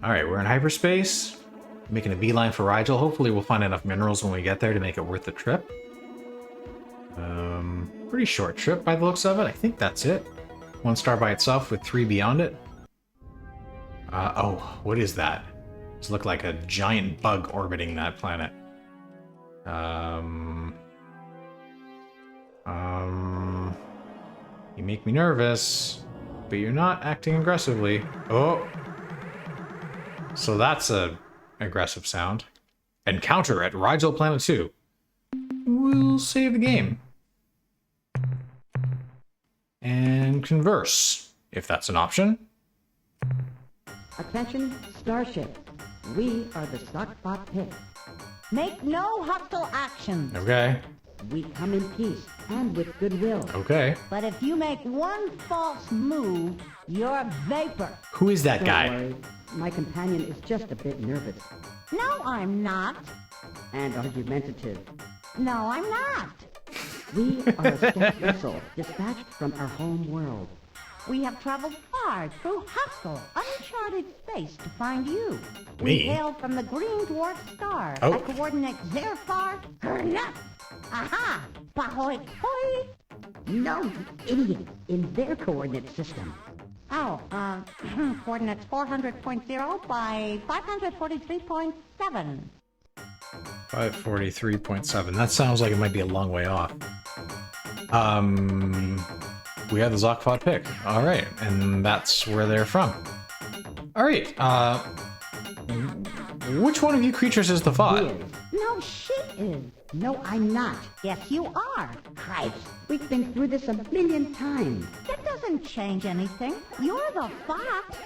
All right, we're in hyperspace. Making a beeline for Rigel. Hopefully we'll find enough minerals when we get there to make it worth the trip. Pretty short trip by the looks of it. I think that's it. 1 star by itself with 3 beyond it. Oh, what is that? Does it look like a giant bug orbiting that planet? You make me nervous, but you're not acting aggressively. Oh! So that's a aggressive sound. Encounter at Rigel Planet 2. We'll save the game. And converse, if that's an option. Attention, Starship. We are the Stockbot Pit. Make no hostile actions. Okay. We come in peace and with goodwill. Okay. But if you make one false move, you're vapor. Who is that Don't guy? worry. My companion is just a bit nervous No, I'm not. and argumentative. No, I'm not. We are a stealth vessel dispatched from our home world. We have traveled far through hostile, uncharted space to find you. Me? We hail from the green dwarf star Oh. at coordinates Zerfar Gernut. Aha! Bahoy hoi! No, you idiot! In their coordinate system. Oh, coordinates 400.0 by 543.7. 543.7. That sounds like it might be a long way off. We have the Zokfod pick. All right, and that's where they're from. All right. Which one of you creatures is the Fod? No, she is. No, I'm not. Yes, you are. Christ, we've been through this a million times. That doesn't change anything. You're the fox.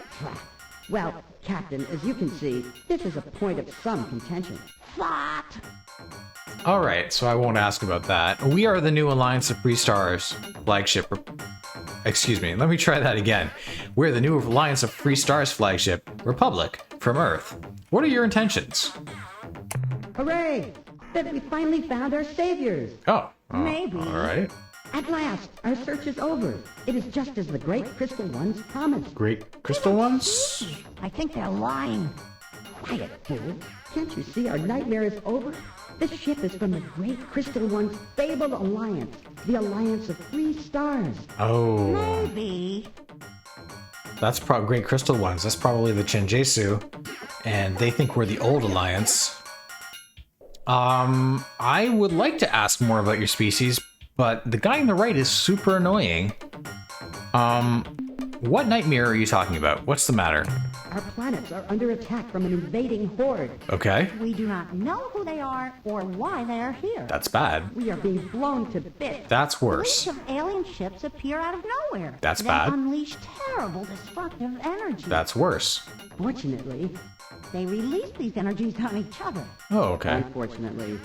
Well, Captain, as you can see, this is a point of some contention. Fox. All right, so I won't ask about that. We are the new Alliance of Free Stars flagship. Excuse me, let me try that again. We're the new Alliance of Free Stars flagship, Republic, from Earth. What are your intentions? Hooray! That we finally found our saviors! Oh, Maybe. All right. At last, our search is over. It is just as the Great Crystal Ones promised. Great crystal ones? I think they're lying. Quiet, fool. Can't you see our nightmare is over? This ship is from the Great Crystal One's fabled alliance, the Alliance of Free Stars. Oh. Maybe. That's probably Great Crystal Ones. That's probably the Chenjesu. And they think we're the old Alliance. I would like to ask more about your species, but the guy on the right is super annoying. What nightmare are you talking about? What's the matter? Our planets are under attack from an invading horde. Okay. We do not know who they are or why they are here. That's bad. We are being blown to bits. That's worse. Fleets of alien ships appear out of nowhere. That's they bad. Unleash terrible destructive energy. That's worse. Fortunately, They release these energies on each other. Oh, okay. unfortunately,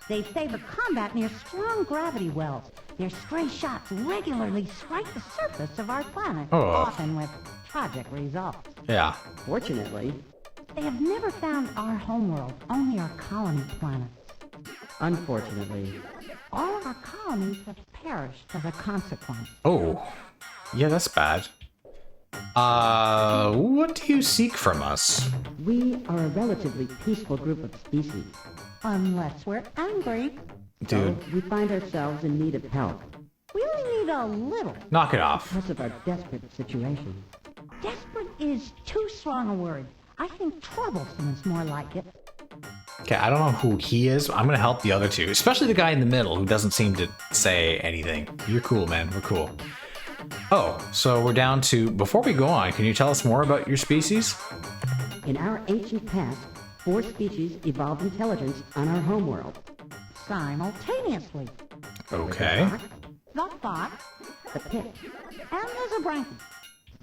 They favor combat near strong gravity wells. Their stray shots regularly strike the surface of our planet, Oh. often with tragic results. Yeah. fortunately, They have never found our homeworld, only our colony planets. unfortunately. All of our colonies have perished as a consequence. Oh. Yeah, that's bad. What do you seek from us? We are a relatively peaceful group of species. Unless we're angry. Dude, So we find ourselves in need of help We only need a little. knock it off. because of our desperate situation. Desperate is too strong a word. I think troublesome is more like it. Okay, I don't know who he is. I'm gonna help the other two, especially the guy in the middle who doesn't seem to say anything. You're cool, man. We're cool. Oh, so we're down to... Before we go on, can you tell us more about your species? In our ancient past, 4 species evolved intelligence on our homeworld. Simultaneously. Okay. The fox The Pick. and the zebranchi.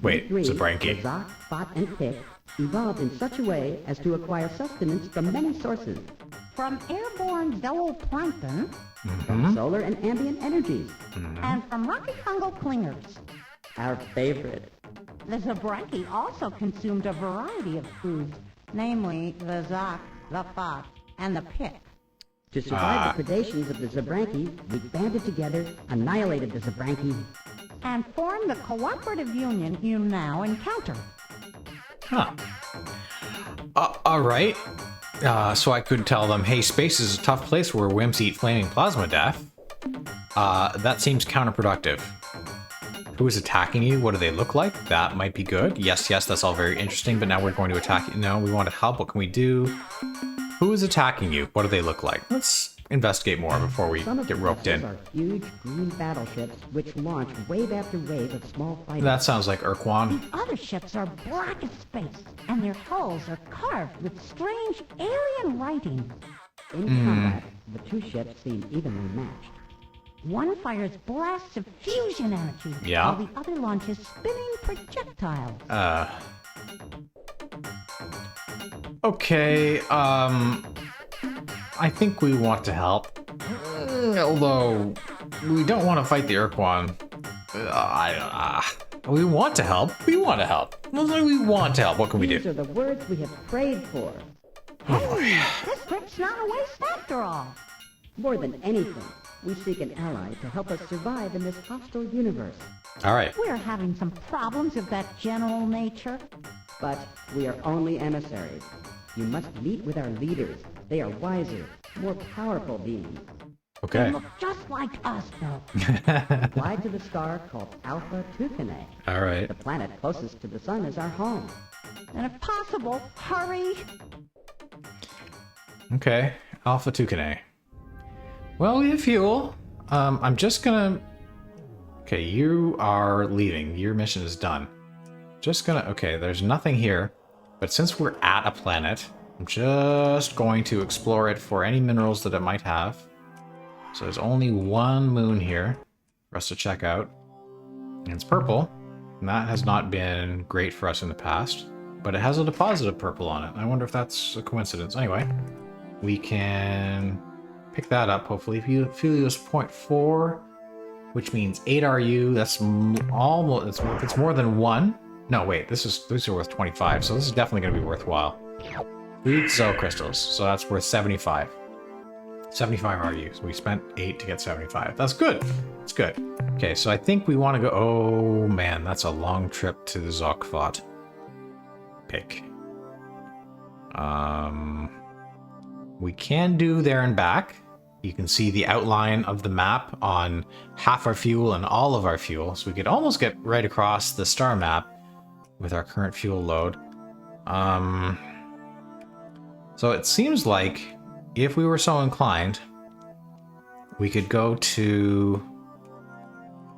Wait, The Zabranki. Zok, Bot, and Pick evolved in such a way as to acquire sustenance from many sources. From airborne zooplankton Solar and ambient energies. and from rocky fungal clingers. Our favorite. The zebranchi also consumed a variety of foods, namely the zok, the fox, and the pick. To survive the predations of the Zabranki, we banded together, annihilated the Zabranki. And formed the cooperative union you now encounter. Huh. All right. So I could tell them, hey, space is a tough place where wimps eat flaming plasma death. That seems counterproductive. Who is attacking you? What do they look like? That might be good. Yes, that's all very interesting, but now we're going to attack you. No, we want to help. What can we do? Who is attacking you? What do they look like? Let's investigate more before we Some of get the roped vessels in. are huge green battleships which launch wave after wave of small fighters. That sounds like Ur-Quan. These other ships are black as space, and their hulls are carved with strange alien writing. In combat, the 2 ships seem evenly matched. One fires blasts of fusion energy, Yeah. while the other launches spinning projectiles. Okay, I think we want to help. Although, we don't want to fight the Ur-Quan. We want to help. We want to help. We want to help. What can we These do? are the words we have prayed for. Hey, this trip's not a waste after all. More than anything, we seek an ally to help us survive in this hostile universe. All right. We're having some problems of that general nature. But we are only emissaries. You must meet with our leaders. They are wiser, more powerful beings. They Okay. look just like us, though. Fly to the star called Alpha Tucanae. All right. The planet closest to the sun is our home. And if possible, hurry. Okay. Alpha Tucanae. Well, we have fuel. I'm just gonna... Okay, you are leaving. Your mission is done. Just gonna... Okay, there's nothing here. But since we're at a planet, I'm just going to explore it for any minerals that it might have. So there's only one moon here for us to check out. And it's purple. And that has not been great for us in the past. But it has a deposit of purple on it. I wonder if that's a coincidence. Anyway, we can pick that up, hopefully. Helios 0.4, which means 8 RU. That's almost... It's more than 1. No, wait. These are worth 25, so this is definitely going to be worthwhile. 3 Zell crystals, so that's worth 75. 75 RU. So we spent 8 to get 75. That's good. That's good. Okay, so I think we want to go... Oh, man, that's a long trip to the Zokfot. Pick. We can do there and back. You can see the outline of the map on half our fuel and all of our fuel. So we could almost get right across the star map with our current fuel load. So it seems like if we were so inclined, we could go to...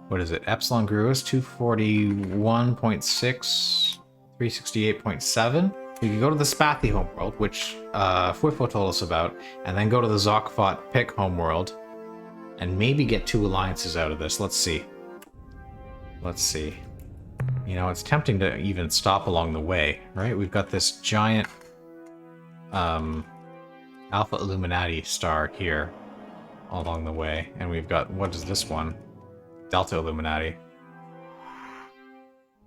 What is it? Epsilon Gruis 241.6... 368.7. We could go to the Spathi homeworld, which Fwifo told us about, and then go to the Zokfot Pick homeworld, and maybe get 2 alliances out of this. Let's see. Let's see. You know, it's tempting to even stop along the way, right? We've got this giant Alpha Illuminati star here along the way, and we've got, what is this one? Delta Illuminati.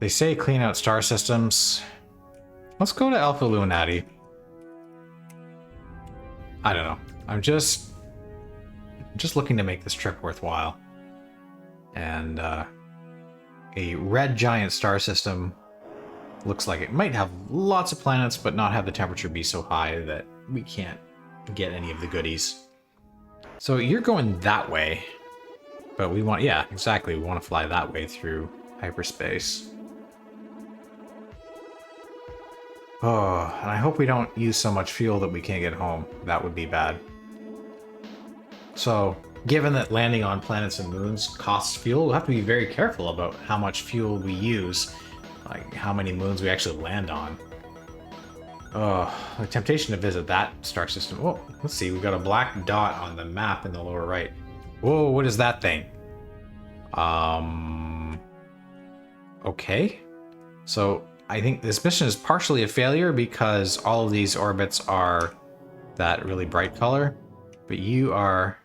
They say clean out star systems. Let's go to Alpha Illuminati. I don't know. I'm just looking to make this trip worthwhile. And a red giant star system looks like it might have lots of planets, but not have the temperature be so high that we can't get any of the goodies. So you're going that way, but we want, yeah, exactly. We want to fly that way through hyperspace. Oh, and I hope we don't use so much fuel that we can't get home. That would be bad. So, given that landing on planets and moons costs fuel, we'll have to be very careful about how much fuel we use. Like, how many moons we actually land on. Oh, the temptation to visit that star system. Oh, let's see, we've got a black dot on the map in the lower right. Whoa, what is that thing? Okay. So, I think this mission is partially a failure because all of these orbits are that really bright color, but you are...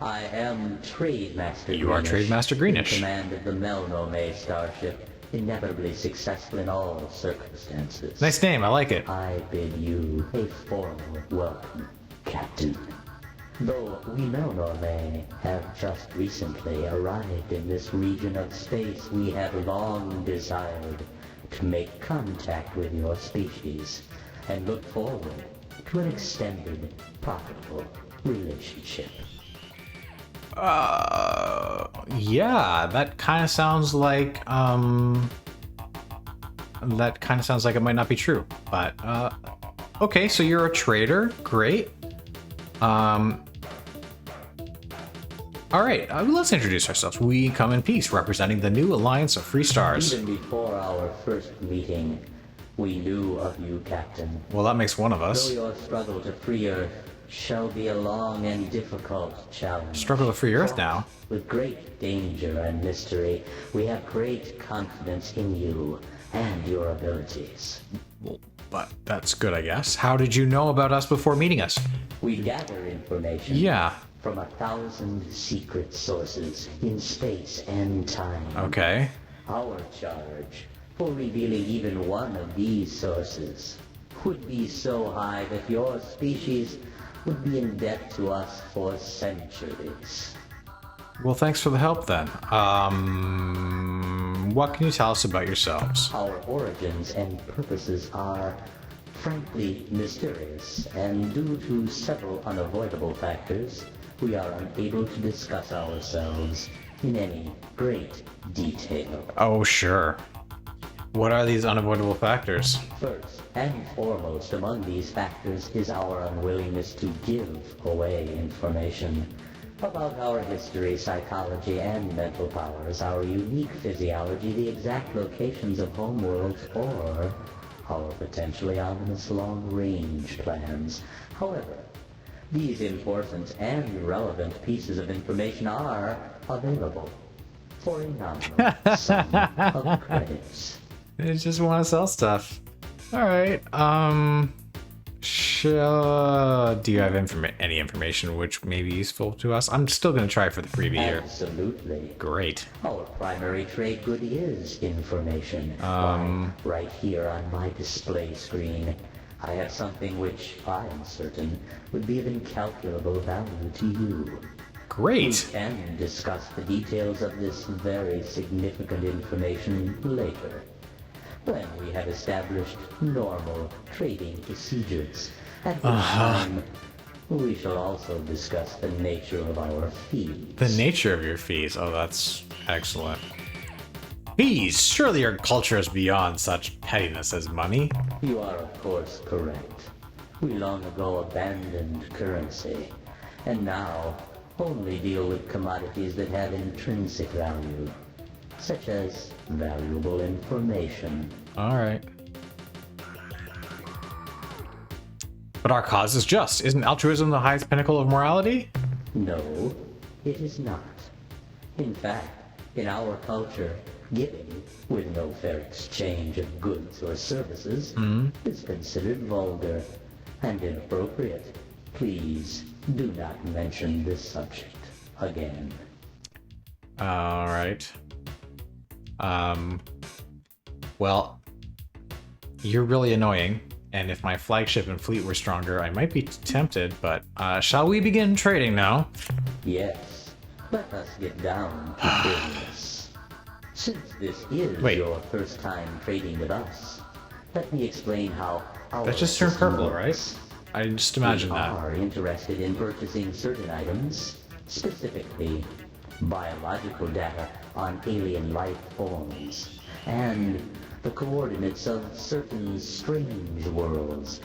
I am Trade Master You are Trade Master Greenish. In command of the Melnome starship, inevitably successful in all circumstances. Nice name, I like it. I bid you a formal welcome, Captain. Though we Melnome have just recently arrived in this region of space, we have long desired to make contact with your species and look forward to an extended, profitable relationship. Yeah, that kind of sounds like, it might not be true, but, okay, so you're a trader, great. Alright, let's introduce ourselves. We come in peace, representing the new Alliance of Free Stars. Even before our first meeting, we knew of you, Captain. Well, that makes one of Though us. your struggle to free Earth shall be a long and difficult challenge. Struggle to free Earth now. With great danger and mystery, we have great confidence in you and your abilities. Well, but that's good, I guess. How did you know about us before meeting us? We gather information. Yeah. From 1,000 secret sources in space and time. Okay. Our charge for revealing even one of these sources would be so high that your species would be in debt to us for centuries. Well, thanks for the help then. What can you tell us about yourselves? Our origins and purposes are frankly mysterious, and due to several unavoidable factors, we are unable to discuss ourselves in any great detail. Oh, sure. What are these unavoidable factors? First and foremost among these factors is our unwillingness to give away information about our history, psychology, and mental powers, our unique physiology, the exact locations of homeworlds, or our potentially ominous long-range plans. However, these important and relevant pieces of information are available for a nominal sum of credits. They just want to sell stuff. All right. Do you have any information which may be useful to us? I'm still going to try for the freebie here. Absolutely. Great. Our primary trade good is information. Why, right here on my display screen, I have something which I am certain would be of incalculable value to you. Great. We can discuss the details of this very significant information later, when we have established normal trading procedures. At this time, we shall also discuss the nature of our fees. The nature of your fees. Oh, that's excellent. Fees? Surely your culture is beyond such pettiness as money. You are, of course, correct. We long ago abandoned currency, and now only deal with commodities that have intrinsic value, such as valuable information. All right. But our cause is just. Isn't altruism the highest pinnacle of morality? No, it is not. In fact, in our culture, giving, with no fair exchange of goods or services, is considered vulgar and inappropriate. Please do not mention this subject again. All right. Well, you're really annoying, and if my flagship and fleet were stronger, I might be tempted, but shall we begin trading now? Yes, let us get down to business. Since this is Wait. your first time trading with us, let me explain how our That just turned system purple, works. right? I just imagined We that. are interested in purchasing certain items, specifically biological data on alien life forms, and the coordinates of certain strange worlds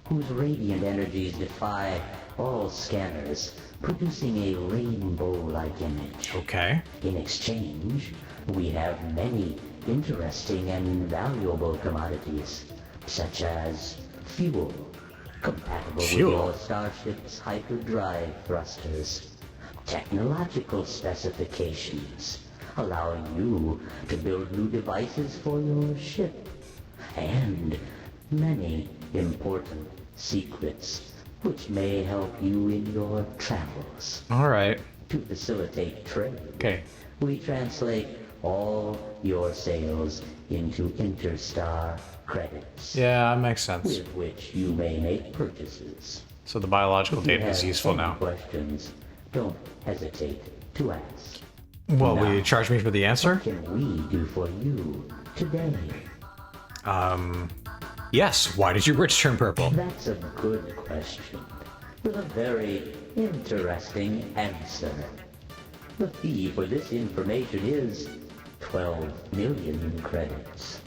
whose radiant energies defy all scanners, producing a rainbow-like image. Okay. In exchange, we have many interesting and valuable commodities, such as fuel, compatible Fuel? with your starship's hyperdrive thrusters, technological specifications, allowing you to build new devices for your ship, and many important secrets which may help you in your travels. All right. To facilitate trade, Okay. we translate all your sales into interstar credits, Yeah, that makes sense. with which you may make purchases. So the biological If you data is have useful any now. questions, don't hesitate to ask. Well, will Now, you charge me for the answer? What can we do for you today? Yes. Why did your bridge turn purple? That's a good question, with a very interesting answer. The fee for this information is 12 million credits.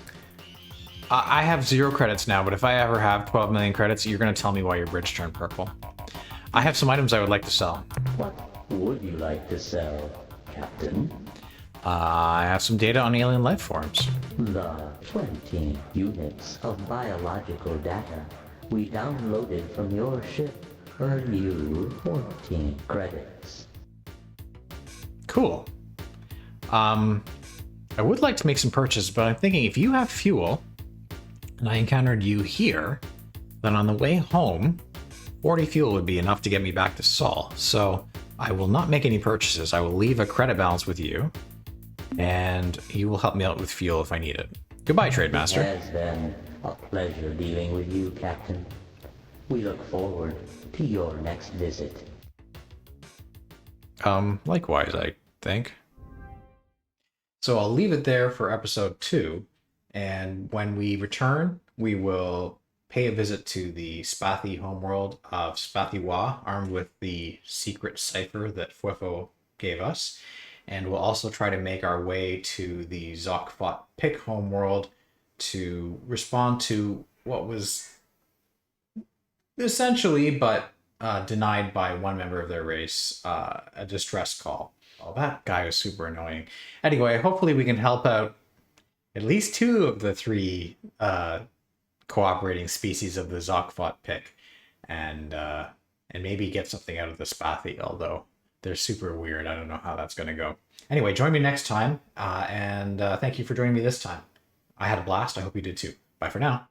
I have 0 credits now, but if I ever have 12 million credits, you're going to tell me why your bridge turned purple. I have some items I would like to sell. What would you like to sell, Captain? I have some data on alien life forms. The 20 units of biological data we downloaded from your ship earn you 14 credits. Cool. I would like to make some purchases, but I'm thinking if you have fuel, and I encountered you here, then on the way home, 40 fuel would be enough to get me back to Sol. So I will not make any purchases. I will leave a credit balance with you, and you will help me out with fuel if I need it. Goodbye, Trade Master. It has been a pleasure dealing with you, Captain. We look forward to your next visit. Likewise, I think. So I'll leave it there for episode 2, and when we return, we will pay a visit to the Spathi homeworld of Spathiwa, armed with the secret cipher that Fuefo gave us, and we'll also try to make our way to the Zokfot Pick homeworld to respond to what was essentially, but denied by one member of their race, a distress call. Oh, that guy was super annoying. Anyway, hopefully we can help out at least 2 of the 3 cooperating species of the Zokfot pick, and maybe get something out of the Spathi, although they're super weird. I don't know how that's going to go. Anyway, join me next time, and thank you for joining me this time. I had a blast. I hope you did too. Bye for now.